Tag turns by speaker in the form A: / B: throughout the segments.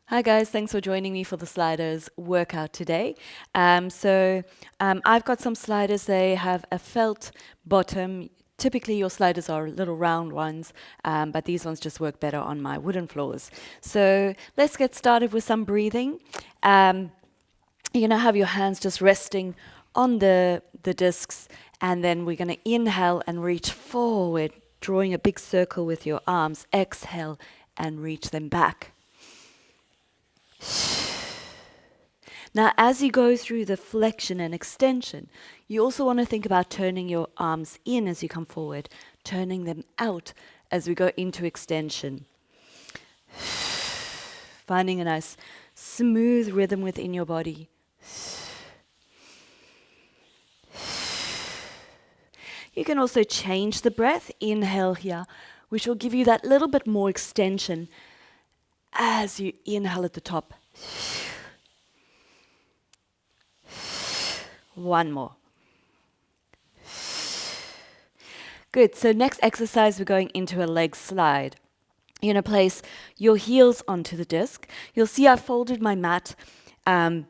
A: Hi guys, thanks for joining me for the sliders workout today. I've got some sliders, they have a felt bottom. Typically your sliders are little round ones, but these ones just work better on my wooden floors. So let's get started with some breathing. You're going to have your hands just resting on the discs, and then we're going to inhale and reach forward, drawing a big circle with your arms. Exhale and reach them back. Now, as you go through the flexion and extension, you also want to think about turning your arms in as you come forward, turning them out as we go into extension. Finding a nice smooth rhythm within your body. You can also change the breath. Inhale here, which will give you that little bit more extension as you inhale at the top. One more. Good. So next exercise, we're going into a leg slide. You're going to place your heels onto the disc. You'll see I folded my mat not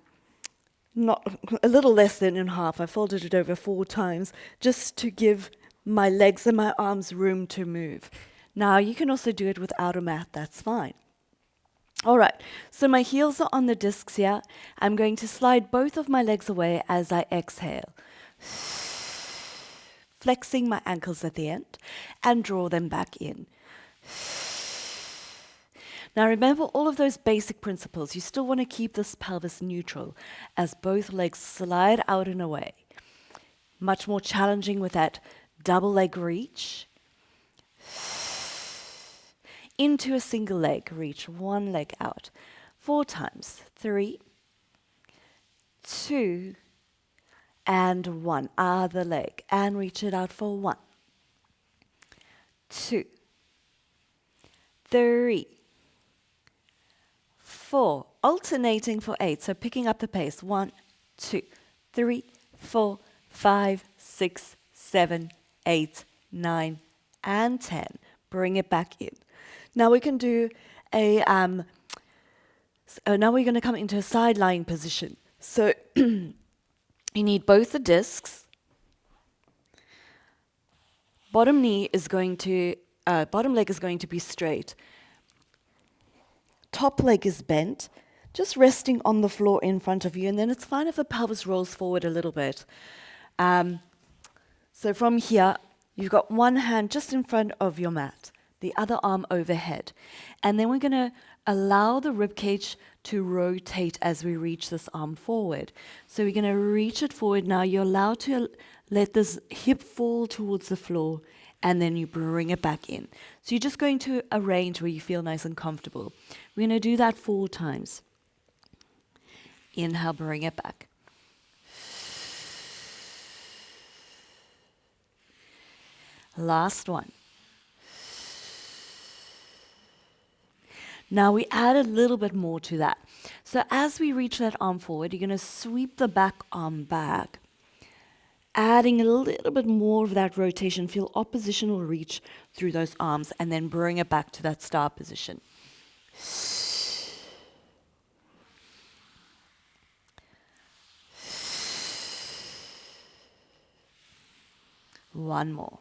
A: a little less than in half. I folded it over 4 times just to give my legs and my arms room to move. Now you can also do it without a mat, that's fine. All right, so my heels are on the discs here. I'm going to slide both of my legs away as I exhale. Flexing my ankles at the end and draw them back in. Now remember all of those basic principles. You still want to keep this pelvis neutral as both legs slide out and away. Much more challenging with that double leg reach. Into a single leg, reach one leg out. 4 times. 3, 2, and 1. Other leg. And reach it out for 1, 2, 3, 4. Alternating for 8. So picking up the pace. 1, 2, 3, 4, 5, 6, 7, 8, 9, and 10. Bring it back in. Now we can do now we're going to come into a side lying position. So you need both the discs. Bottom leg is going to be straight. Top leg is bent, just resting on the floor in front of you, and then it's fine if the pelvis rolls forward a little bit. So from here, you've got one hand just in front of your mat, the other arm overhead. And then we're going to allow the rib cage to rotate as we reach this arm forward. So we're going to reach it forward. Now you're allowed to let this hip fall towards the floor, and then you bring it back in. So you're just going to arrange where you feel nice and comfortable. We're going to do that 4 times. Inhale, bring it back. Last one. Now we add a little bit more to that. So as we reach that arm forward, you're going to sweep the back arm back, adding a little bit more of that rotation. Feel oppositional reach through those arms, and then bring it back to that star position. One more.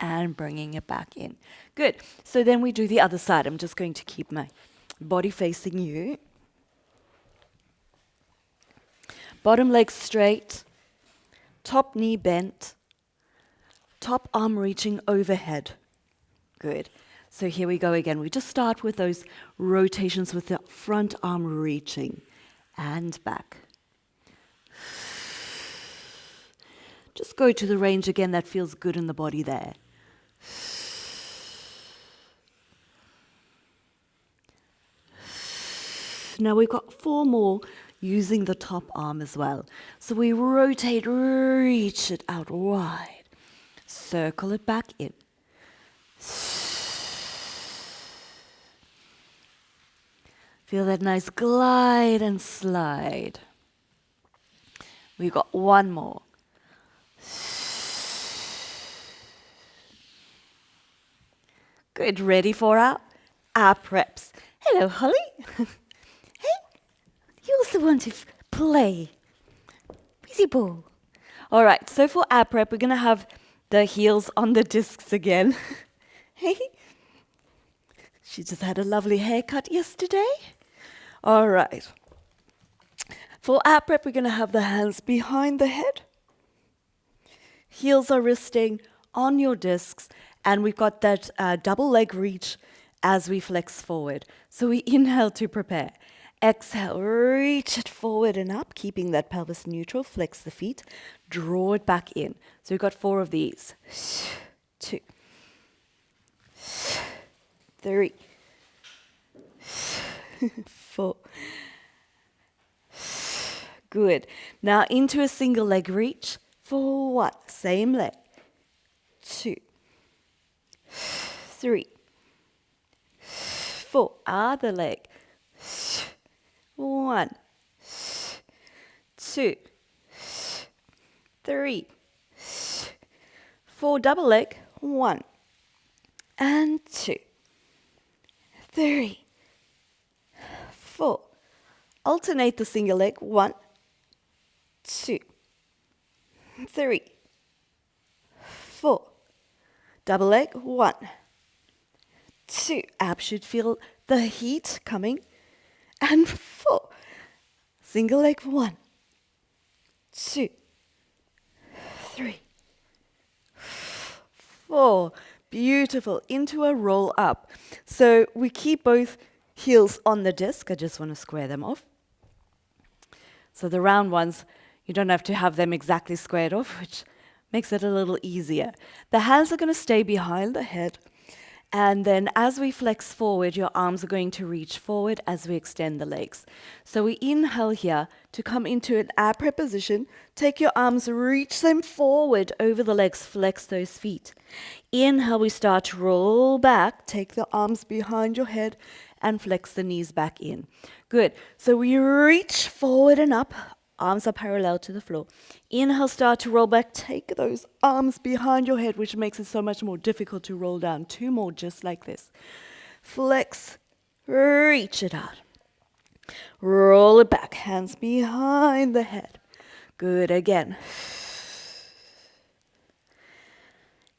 A: And bringing it back in. Good. So then we do the other side. I'm just going to keep my body facing you. Bottom leg straight. Top knee bent. Top arm reaching overhead. Good. So here we go again. We just start with those rotations with the front arm reaching and back. Just go to the range again that feels good in the body there. Now we've got 4 more using the top arm as well. So we rotate, reach it out wide. Circle it back in. Feel that nice glide and slide. We've got 1 more. Good. Ready for our ab reps. Hello, Holly. Hey, you also want to play. Busy ball. All right, so for ab rep, we're going to have the heels on the discs again. Hey, she just had a lovely haircut yesterday. All right. For ab rep, we're going to have the hands behind the head. Heels are resting on your discs, and we've got that double leg reach as we flex forward. So we inhale to prepare. Exhale, reach it forward and up, keeping that pelvis neutral. Flex the feet, draw it back in. So we've got 4 of these. 2, 3, 4. Good. Now into a single leg reach for 1. Same leg. 2, 3, 4. Other leg. 1, 2, 3, 4. Double leg. 1 and 2, 3, 4. Alternate the single leg. 1, 2, 3, 4. Double leg. 1, 2. Abs should feel the heat coming. And 4. Single leg. 1, 2, 3, 4. Beautiful. Into a roll up. So we keep both heels on the disc. I just want to square them off. So the round ones, you don't have to have them exactly squared off, which makes it a little easier. The hands are going to stay behind the head. And then as we flex forward, your arms are going to reach forward as we extend the legs. So we inhale here to come into an ab rep position. Take your arms, reach them forward over the legs, flex those feet. Inhale, we start to roll back. Take the arms behind your head and flex the knees back in. Good. So we reach forward and up. Arms are parallel to the floor. Inhale, start to roll back. Take those arms behind your head, which makes it so much more difficult to roll down. 2 more just like this. Flex, reach it out. Roll it back. Hands behind the head. Good again.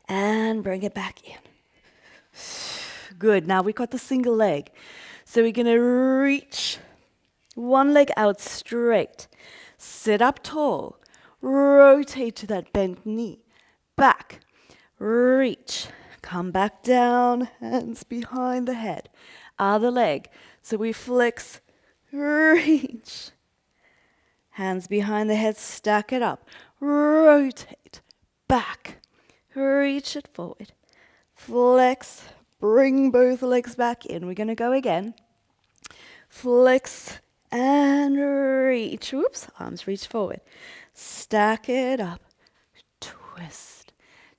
A: And bring it back in. Good. Now we got the single leg. So we're going to reach one leg out straight. Sit up tall. Rotate to that bent knee. Back. Reach. Come back down. Hands behind the head. Other leg. So we flex. Reach. Hands behind the head. Stack it up. Rotate. Back. Reach it forward. Flex. Bring both legs back in. We're going to go again. Flex. And reach. Oops, arms reach forward. Stack it up. Twist.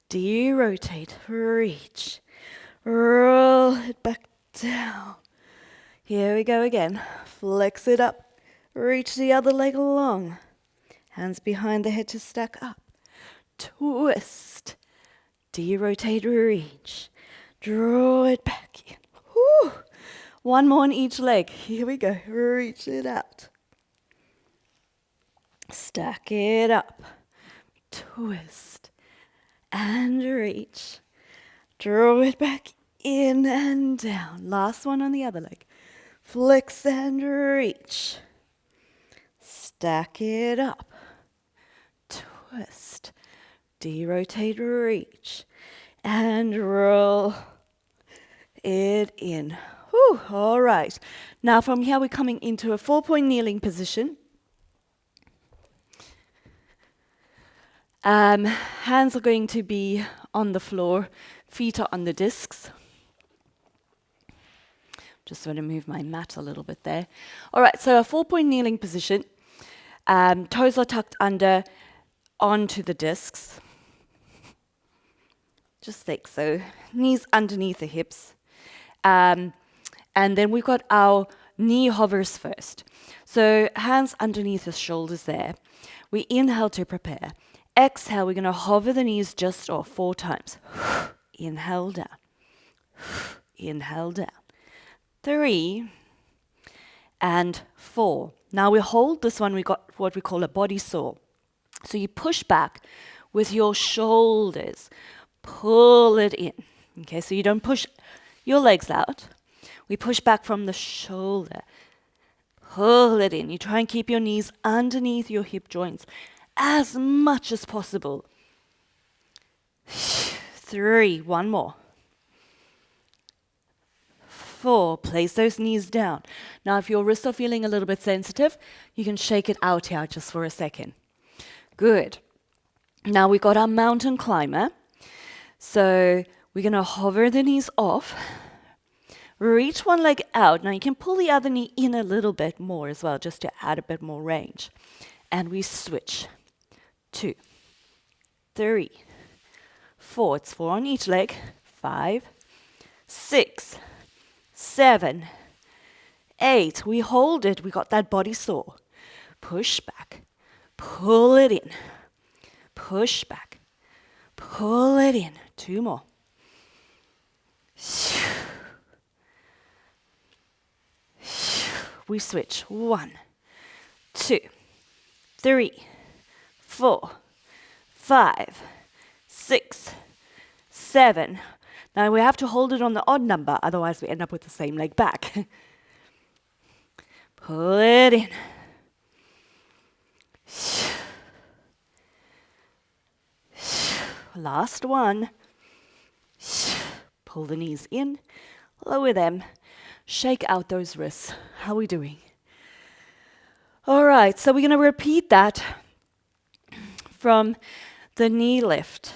A: De-rotate. Reach. Roll it back down. Here we go again. Flex it up. Reach the other leg along. Hands behind the head to stack up. Twist. De-rotate. Reach. Draw it back in. Whew. 1 more on each leg. Here we go. Reach it out. Stack it up. Twist. And reach. Draw it back in and down. Last one on the other leg. Flex and reach. Stack it up. Twist. De-rotate, reach. And roll it in. Whew, all right. Now from here we're coming into a 4-point kneeling position. Hands are going to be on the floor. Feet are on the discs. Just want to move my mat a little bit there. All right, so a 4-point kneeling position. Toes are tucked under onto the discs. Just like so. Knees underneath the hips. And then we've got our knee hovers first. So hands underneath the shoulders there. We inhale to prepare. Exhale, we're going to hover the knees just off 4 times. Inhale down. Inhale down. 3 and 4. Now we hold this one, we got what we call a body saw. So you push back with your shoulders, pull it in. Okay, so you don't push your legs out. We push back from the shoulder, pull it in. You try and keep your knees underneath your hip joints as much as possible. 3, one more. 4, place those knees down. Now, if your wrists are feeling a little bit sensitive, you can shake it out here just for a second. Good. Now we got our mountain climber. So we're going to hover the knees off. Reach one leg out. Now you can pull the other knee in a little bit more as well, just to add a bit more range. And we switch. 2, 3, 4. It's 4 on each leg. 5, 6, 7, 8. We hold it. We got that body saw. Push back. Pull it in. Push back. Pull it in. 2 more. We switch. 1, 2, 3, 4, 5, 6, 7. Now we have to hold it on the odd number, otherwise we end up with the same leg back. Pull it in. Last one. Pull the knees in, lower them, shake out those wrists. How are we doing? All right, so we're going to repeat that from the knee lift.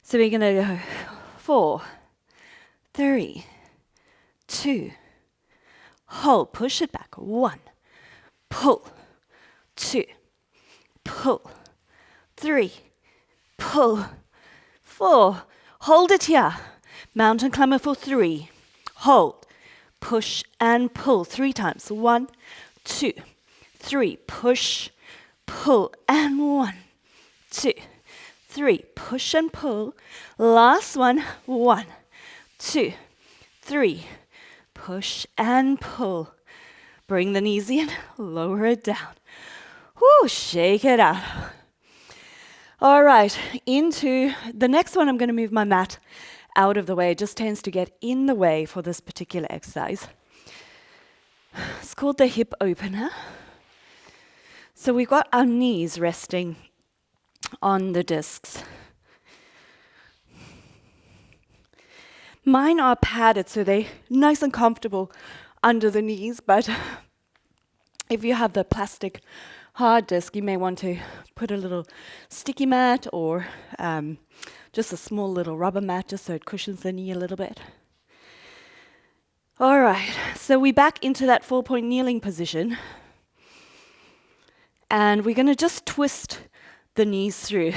A: So we're going to go 4, 3, 2, hold, push it back. 1, pull, 2, pull, 3, pull, 4, hold it here. Mountain climber for 3, hold, push and pull 3 times. 1, 2, 3, push, pull, and 1, 2, 3, push and pull. Last one, 1, 2, 3, push and pull. Bring the knees in, lower it down. Whoo, shake it out. All right, into the next one. I'm going to move my mat out of the way. It just tends to get in the way for this particular exercise. It's called the hip opener. So we've got our knees resting on the discs. Mine are padded, so they're nice and comfortable under the knees, but if you have the plastic hard disc, you may want to put a little sticky mat or just a small little rubber mat just so it cushions the knee a little bit. All right, so we're back into that 4-point kneeling position. And we're going to just twist the knees through.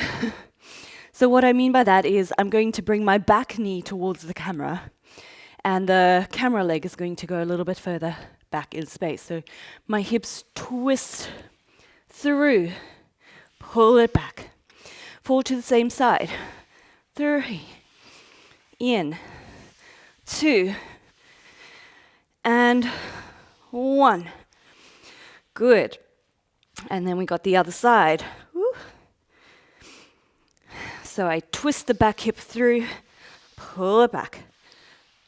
A: So what I mean by that is I'm going to bring my back knee towards the camera, and the camera leg is going to go a little bit further back in space. So my hips twist through, pull it back, 4 to the same side, 3, in, 2, and 1. Good. And then we got the other side. Woo. So I twist the back hip through, pull it back,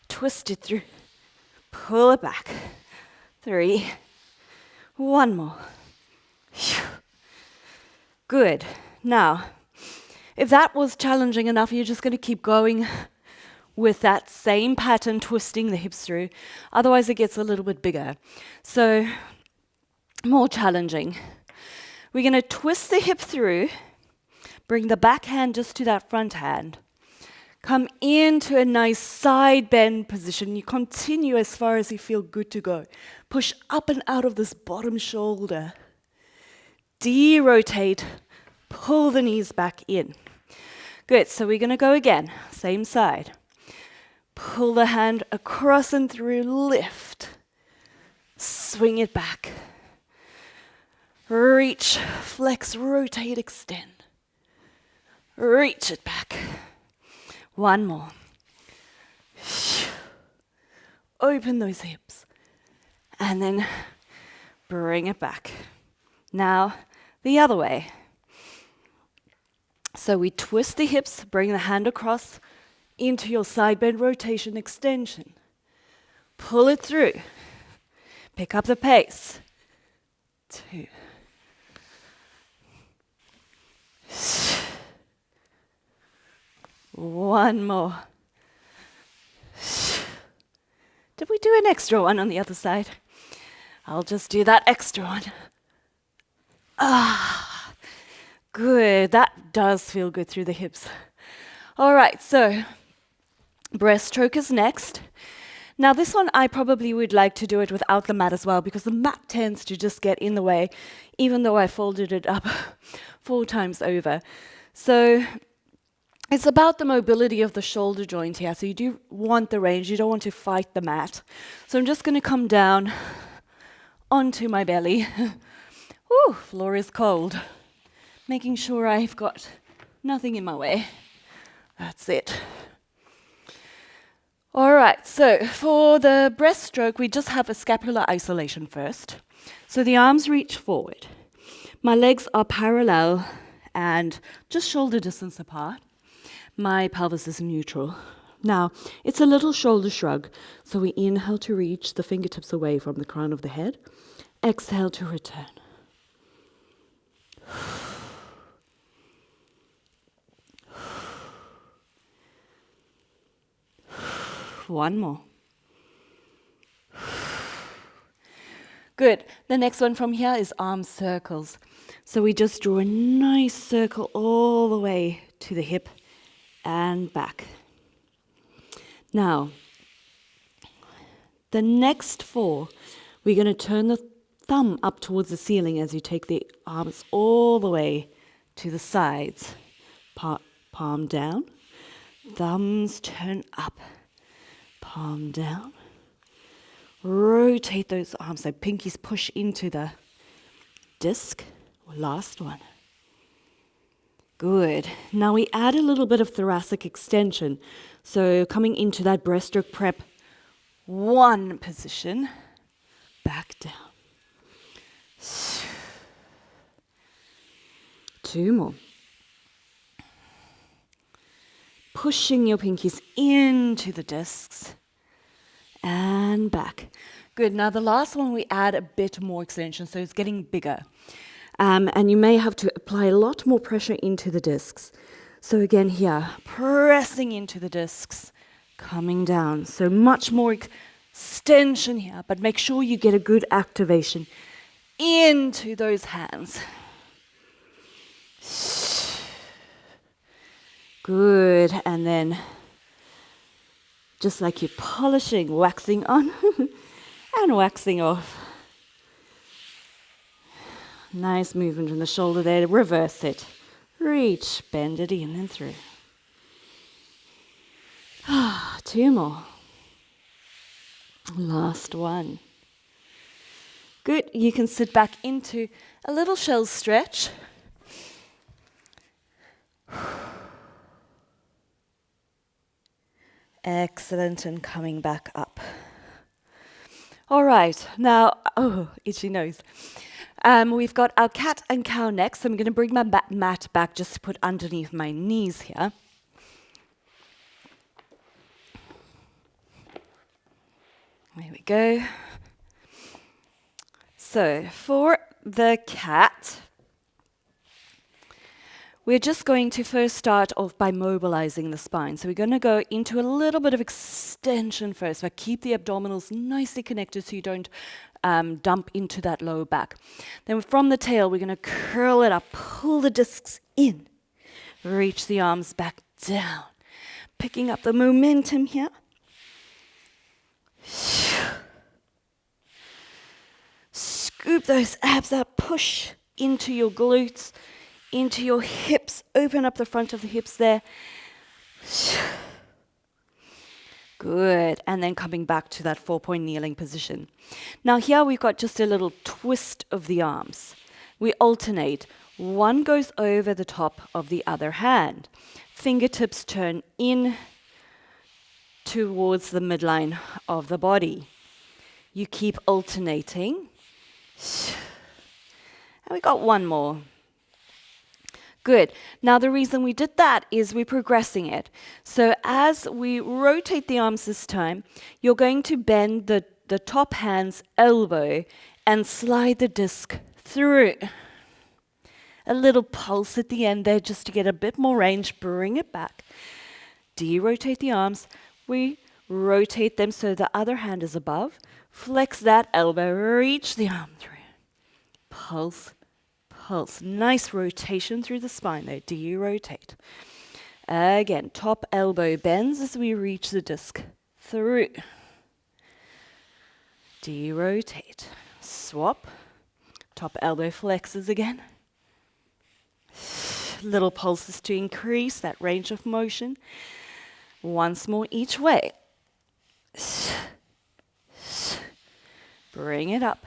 A: twist it through, pull it back. 3, 1 more. Good. Now, if that was challenging enough, you're just going to keep going with that same pattern, twisting the hips through. Otherwise, it gets a little bit bigger. So, more challenging. We're going to twist the hip through, bring the back hand just to that front hand. Come into a nice side bend position. You continue as far as you feel good to go. Push up and out of this bottom shoulder. De-rotate, pull the knees back in. Good, so we're going to go again, same side. Pull the hand across and through, lift. Swing it back. Reach, flex, rotate, extend. Reach it back. 1 more. open those hips. And then bring it back. Now, the other way. So we twist the hips, bring the hand across into your side bend rotation extension. Pull it through. Pick up the pace. 2. One more. Did we do an extra one on the other side? I'll just do that extra one. Good. That does feel good through the hips. All right, so breaststroke is next. Now this one I probably would like to do it without the mat as well, because the mat tends to just get in the way, even though I folded it up 4 times over. So it's about the mobility of the shoulder joint here. So you do want the range. You don't want to fight the mat. So I'm just going to come down onto my belly. Whew, floor is cold. Making sure I've got nothing in my way. That's it. All right, so for the breaststroke, we just have a scapular isolation first. So the arms reach forward. My legs are parallel and just shoulder distance apart. My pelvis is neutral. Now, it's a little shoulder shrug. So we inhale to reach the fingertips away from the crown of the head. Exhale to return. One more. Good. The next one from here is arm circles. So we just draw a nice circle all the way to the hip and back. Now, the next 4, we're going to turn the thumb up towards the ceiling as you take the arms all the way to the sides. Palm down. Thumbs turn up. Palm down. Rotate those arms so pinkies push into the disc. Last one. Good. Now we add a little bit of thoracic extension. So coming into that breaststroke prep, 1 position, back down. 2 more. Pushing your pinkies into the discs and back. Good. Now the last one, we add a bit more extension, so it's getting bigger. And you may have to apply a lot more pressure into the discs. So again here, pressing into the discs, coming down. So much more extension here, but make sure you get a good activation into those hands. Good. And then just like you're polishing, waxing on and waxing off. Nice movement in the shoulder there. Reverse it. Reach, bend it in and through. 2 more. Last one. Good. You can sit back into a little shell stretch. Excellent, and coming back up. All right, now, itchy nose. We've got our cat and cow next, so I'm going to bring my mat back just to put underneath my knees here. There we go. So for the cat, we're just going to first start off by mobilizing the spine. So we're going to go into a little bit of extension first, but keep the abdominals nicely connected so you don't dump into that low back. Then from the tail, we're going to curl it up, pull the discs in, reach the arms back down, picking up the momentum here. Scoop those abs up, push into your glutes, into your hips, open up the front of the hips there. Good, and then coming back to that 4-point kneeling position. Now here we've got just a little twist of the arms. We alternate. One goes over the top of the other hand. Fingertips turn in towards the midline of the body. You keep alternating. And we got one more. Good. Now the reason we did that is we're progressing it. So as we rotate the arms this time, you're going to bend the top hand's elbow and slide the disc through. A little pulse at the end there just to get a bit more range. Bring it back. De-rotate the arms. We rotate them so the other hand is above. Flex that elbow. Reach the arm through. Pulse. Pulse. Nice rotation through the spine there. De-rotate. Again, top elbow bends as we reach the disc through. De-rotate. Swap. Top elbow flexes again. Little pulses to increase that range of motion. Once more each way. Bring it up.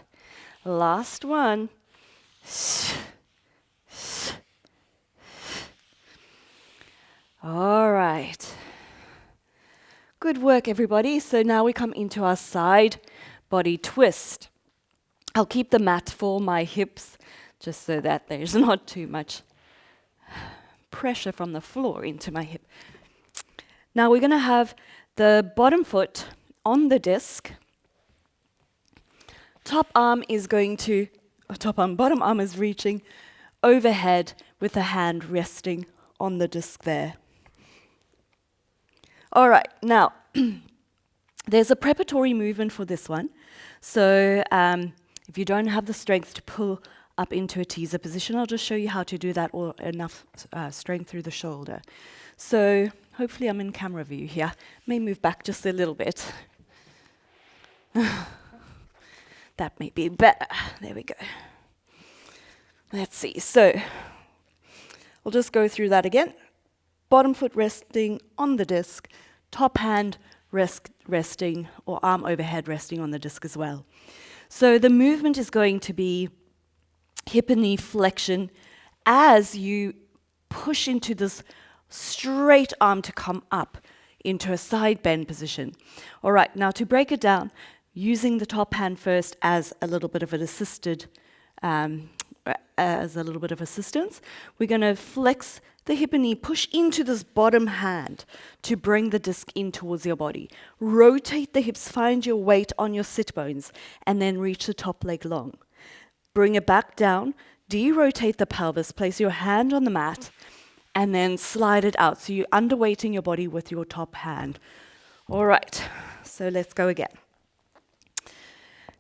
A: Last one. All right. Good work, everybody. So now we come into our side body twist. I'll keep the mat for my hips just so that there's not too much pressure from the floor into my hip. Now we're going to have the bottom foot on the disc. Bottom arm is reaching overhead with the hand resting on the disc there. All right, now there's a preparatory movement for this one. So if you don't have the strength to pull up into a teaser position, I'll just show you how to do that, or enough strength through the shoulder. So hopefully I'm in camera view here. May move back just a little bit. That may be better. There we go. Let's see. So we'll just go through that again. Bottom foot resting on the disc, top hand resting, or arm overhead resting on the disc as well. So the movement is going to be hip and knee flexion as you push into this straight arm to come up into a side bend position. All right, now to break it down, using the top hand first as a little bit of an assistance, we're going to flex the hip and knee, push into this bottom hand to bring the disc in towards your body. Rotate the hips, find your weight on your sit bones, and then reach the top leg long. Bring it back down, de-rotate the pelvis, place your hand on the mat, and then slide it out. So you're underweighting your body with your top hand. All right, so let's go again.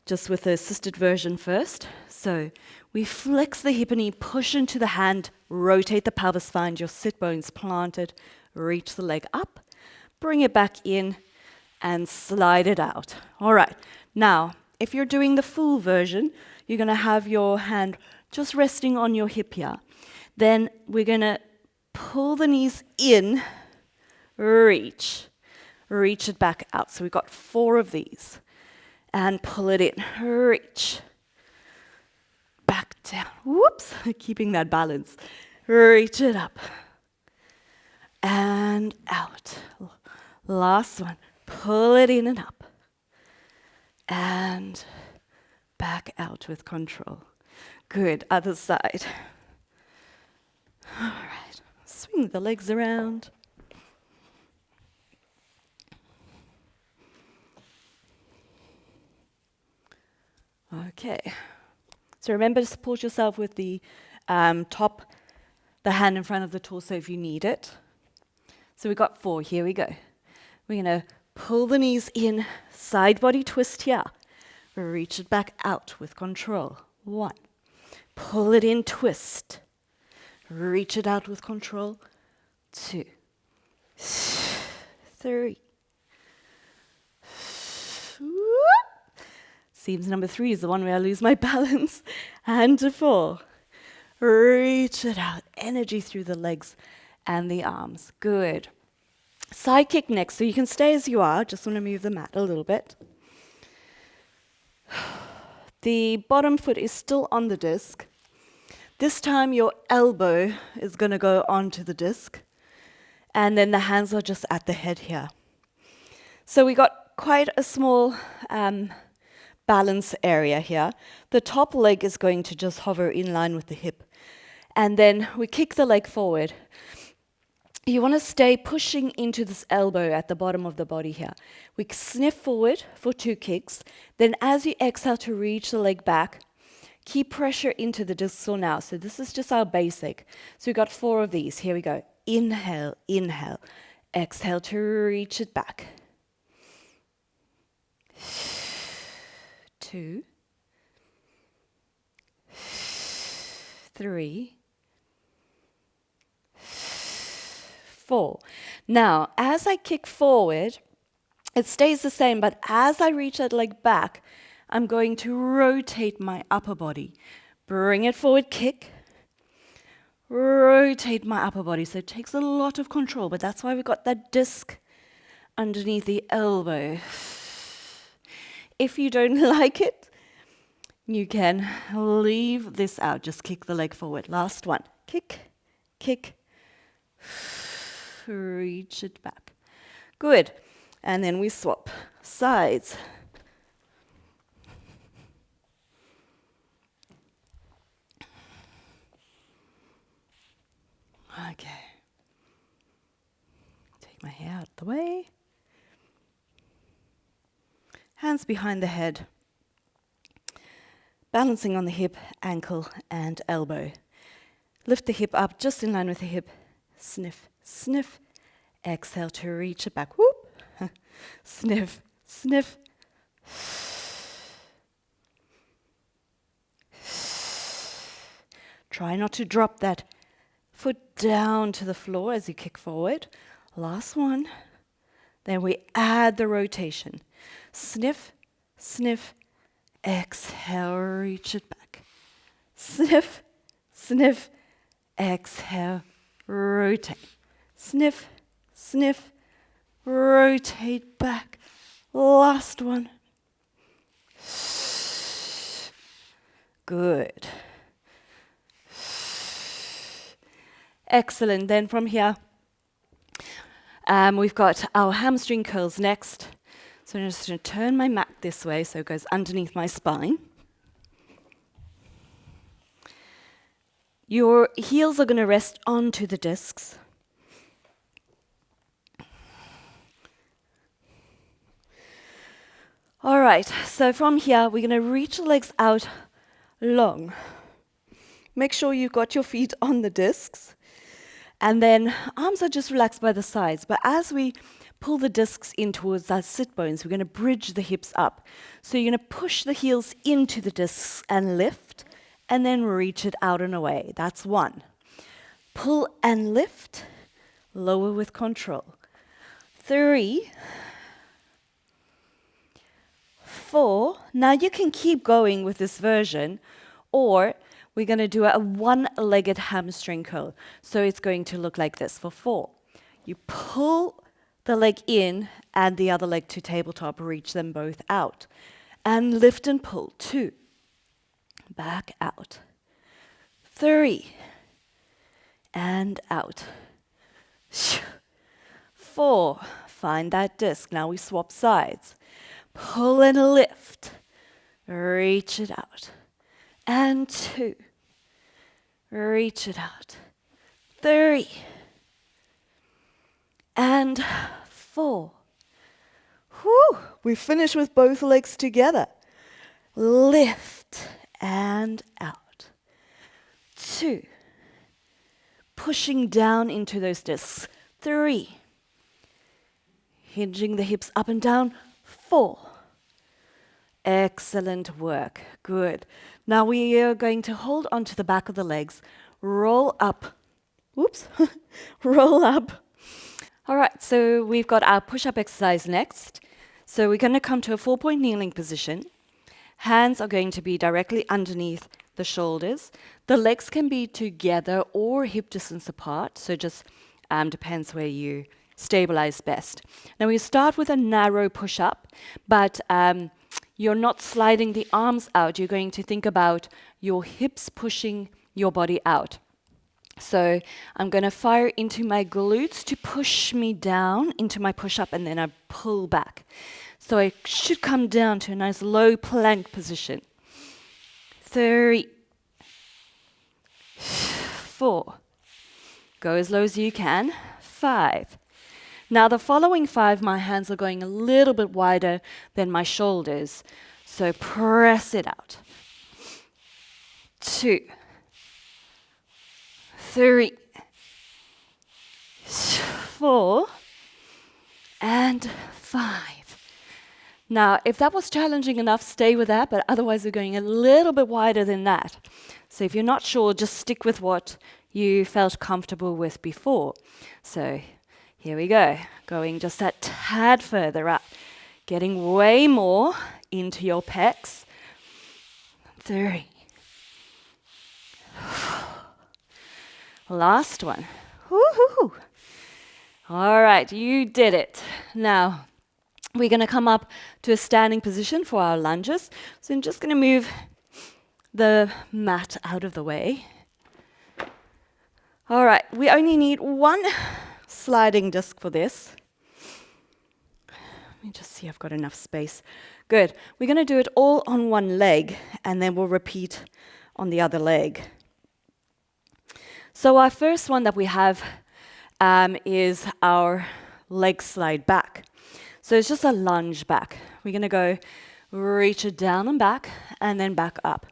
A: Just with the assisted version first. So we flex the hip and knee, push into the hand, rotate the pelvis, find your sit bones planted, reach the leg up, bring it back in, and slide it out. All right, now, if you're doing the full version, you're going to have your hand just resting on your hip here. Then we're going to pull the knees in, reach it back out. So we've got 4 of these. And pull it in, reach, back down, whoops, keeping that balance, reach it up, and out. Last one, pull it in and up, and back out with control. Good, other side. All right, swing the legs around. Okay, so remember to support yourself with the hand in front of the torso if you need it. So we've got 4, here we go. We're gonna pull the knees in, side body twist here. Reach it back out with control. 1, pull it in, twist. Reach it out with control. 2, 3. Seems number 3 is the one where I lose my balance. And to 4. Reach it out. Energy through the legs and the arms. Good. Side kick next. So you can stay as you are. Just want to move the mat a little bit. The bottom foot is still on the disc. This time your elbow is going to go onto the disc. And then the hands are just at the head here. So we got quite a small balance area here. The top leg is going to just hover in line with the hip. And then we kick the leg forward. You want to stay pushing into this elbow at the bottom of the body here. We sniff forward for 2 kicks. Then as you exhale to reach the leg back, keep pressure into the distal now. So this is just our basic. So we've got 4 of these. Here we go. Inhale, inhale. Exhale to reach it back. 2, 3, 4. Now, as I kick forward, it stays the same, but as I reach that leg back, I'm going to rotate my upper body. Bring it forward, kick. Rotate my upper body. So it takes a lot of control, but that's why we've got that disc underneath the elbow. If you don't like it, you can leave this out. Just kick the leg forward. Last one. Kick, kick. Reach it back. Good. And then we swap sides. Okay. Take my hair out of the way. Hands behind the head. Balancing on the hip, ankle, and elbow. Lift the hip up just in line with the hip. Sniff, sniff. Exhale to reach it back. Whoop. Sniff, sniff. Try not to drop that foot down to the floor as you kick forward. Last one. Then we add the rotation. Sniff, sniff. Exhale, reach it back. Sniff, sniff. Exhale, rotate. Sniff, sniff. Rotate back. Last one. Good. Excellent. Then from here, we've got our hamstring curls next. So I'm just going to turn my mat this way so it goes underneath my spine. Your heels are going to rest onto the discs. All right, so from here, we're going to reach the legs out long. Make sure you've got your feet on the discs. And then arms are just relaxed by the sides. But as we pull the discs in towards our sit bones, we're going to bridge the hips up. So you're going to push the heels into the discs and lift, and then reach it out and away. That's 1. Pull and lift, lower with control. 3, 4. Now you can keep going with this version, or we're going to do a one-legged hamstring curl. So it's going to look like this for 4. You pull the leg in and the other leg to tabletop, reach them both out. And lift and pull. 2. Back out. 3. And out. 4. Find that disc. Now we swap sides. Pull and lift. Reach it out. And 2. Reach it out. 3. And 4. Whew, we finish with both legs together. Lift and out. 2. Pushing down into those discs. 3. Hinging the hips up and down. 4. Excellent work. Good. Now we are going to hold onto the back of the legs, roll up. Whoops. Roll up. All right, so we've got our push-up exercise next. So we're going to come to a 4-point kneeling position. Hands are going to be directly underneath the shoulders. The legs can be together or hip distance apart, so just depends where you stabilize best. Now we start with a narrow push-up, but you're not sliding the arms out. You're going to think about your hips pushing your body out. So I'm going to fire into my glutes to push me down into my push-up, and then I pull back. So I should come down to a nice low plank position. 3, 4. Go as low as you can. 5. Now the following 5, my hands are going a little bit wider than my shoulders. So press it out. 2, 3, 4, and 5. Now, if that was challenging enough, stay with that, but otherwise we're going a little bit wider than that. So if you're not sure, just stick with what you felt comfortable with before. So here we go, going just that tad further up, getting way more into your pecs. 3. Last one. Woohoo! All right, you did it. Now, we're going to come up to a standing position for our lunges. So I'm just going to move the mat out of the way. All right, we only need one sliding disc for this. Let me just see I've got enough space. Good. We're going to do it all on one leg, and then we'll repeat on the other leg. So our first one that we have is our leg slide back. So it's just a lunge back. We're going to go reach it down and back, and then back up.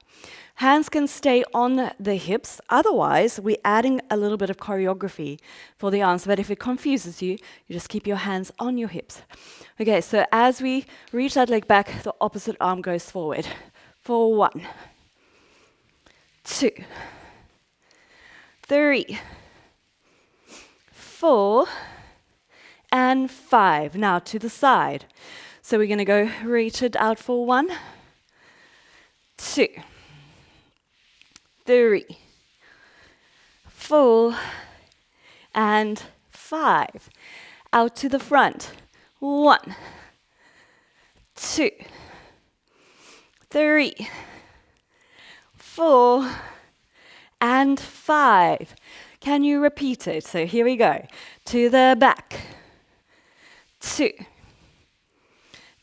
A: Hands can stay on the hips. Otherwise, we're adding a little bit of choreography for the arms. But if it confuses you, you just keep your hands on your hips. Okay, so as we reach that leg back, the opposite arm goes forward. For 1, 2, 3, 4, and 5. Now to the side. So we're going to go reach it out for 1, 2, 3, 4, and 5. Out to the front. 1, 2, 3, 4, and 5. Can you repeat it? So here we go. To the back. 2,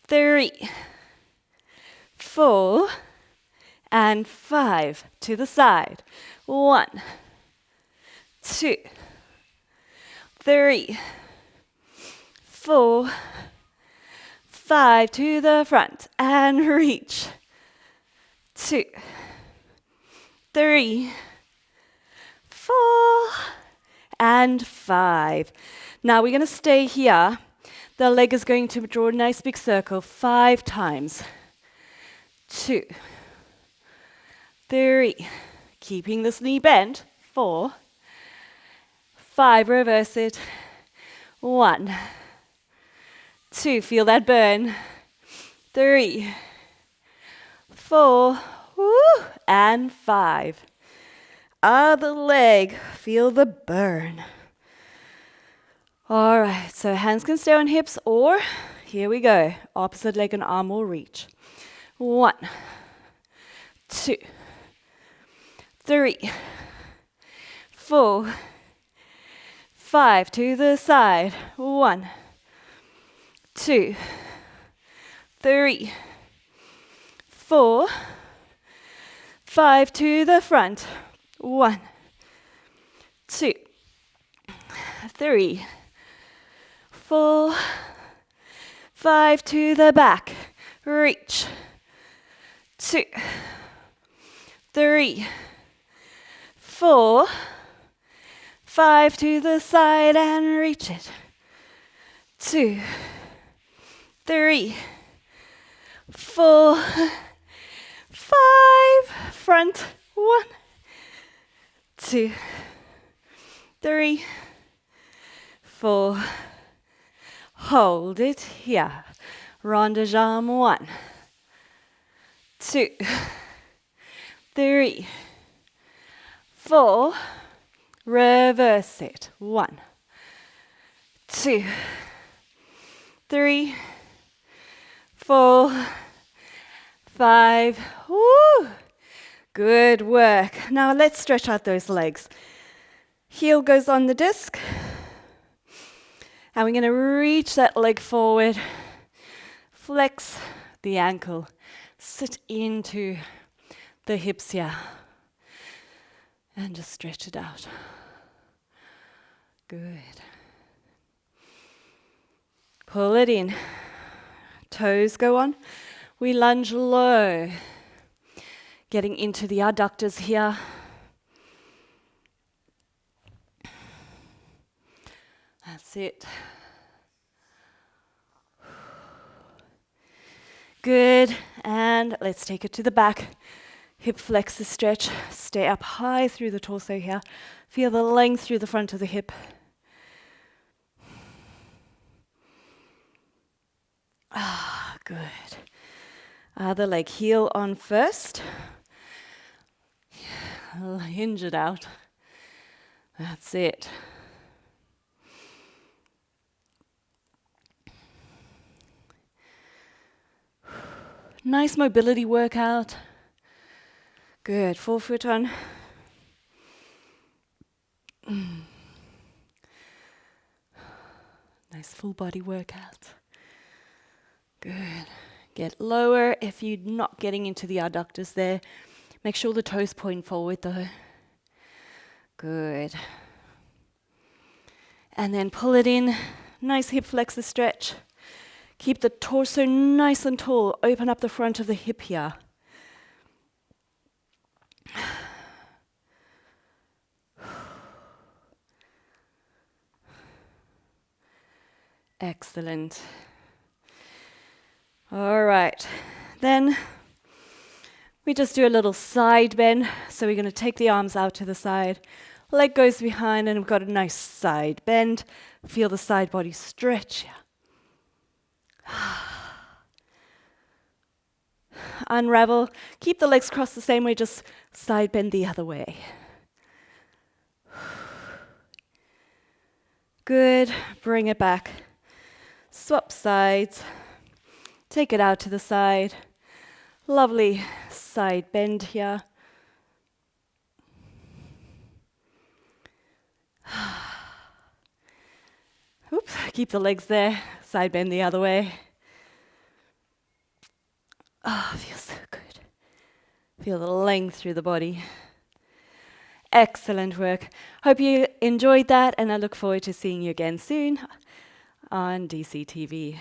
A: 3, 4, and 5. To the side. 1, 2, 3, 4, 5. To the front and reach. 2, 3, 4, and 5. Now we're going to stay here. The leg is going to draw a nice big circle 5 times. 2, 3, keeping this knee bent. 4, 5, reverse it. 1, 2, feel that burn. 3, 4, woo, and 5. Other leg, feel the burn. All right, so hands can stay on hips, or here we go, opposite leg and arm will reach. 1, 2, 3, 4, 5. To the side. 1, 2, 3, 4, 5. To the front. 1, 2, 3, 4, 5. To the back. Reach. 2, 3, 4, 5. To the side and reach it. 2, 3, 4, 5. Front. 1, 2, 3, 4. Hold it here. Rond de jambe. 1, 2, 3, 4. Reverse it. 1, 2, 3, 4, 5. Woo! Good work. Now let's stretch out those legs. Heel goes on the disc. And we're going to reach that leg forward. Flex the ankle. Sit into the hips here. And just stretch it out. Good. Pull it in. Toes go on. We lunge low. Getting into the adductors here. That's it. Good. And let's take it to the back. Hip flexor stretch. Stay up high through the torso here. Feel the length through the front of the hip. Good. Other leg, heel on first. Hinge it out. That's it. Nice mobility workout. Good. Forefoot on. Nice full body workout. Good. Get lower if you're not getting into the adductors there. Make sure the toes point forward though. Good. And then pull it in. Nice hip flexor stretch. Keep the torso nice and tall. Open up the front of the hip here. Excellent. All right. Then we just do a little side bend. So we're going to take the arms out to the side. Leg goes behind and we've got a nice side bend. Feel the side body stretch. Unravel. Keep the legs crossed the same way, just side bend the other way. Good. Bring it back. Swap sides. Take it out to the side. Lovely side bend here. Oops, keep the legs there. Side bend the other way. Feels so good. Feel the length through the body. Excellent work. Hope you enjoyed that, and I look forward to seeing you again soon on DCTV.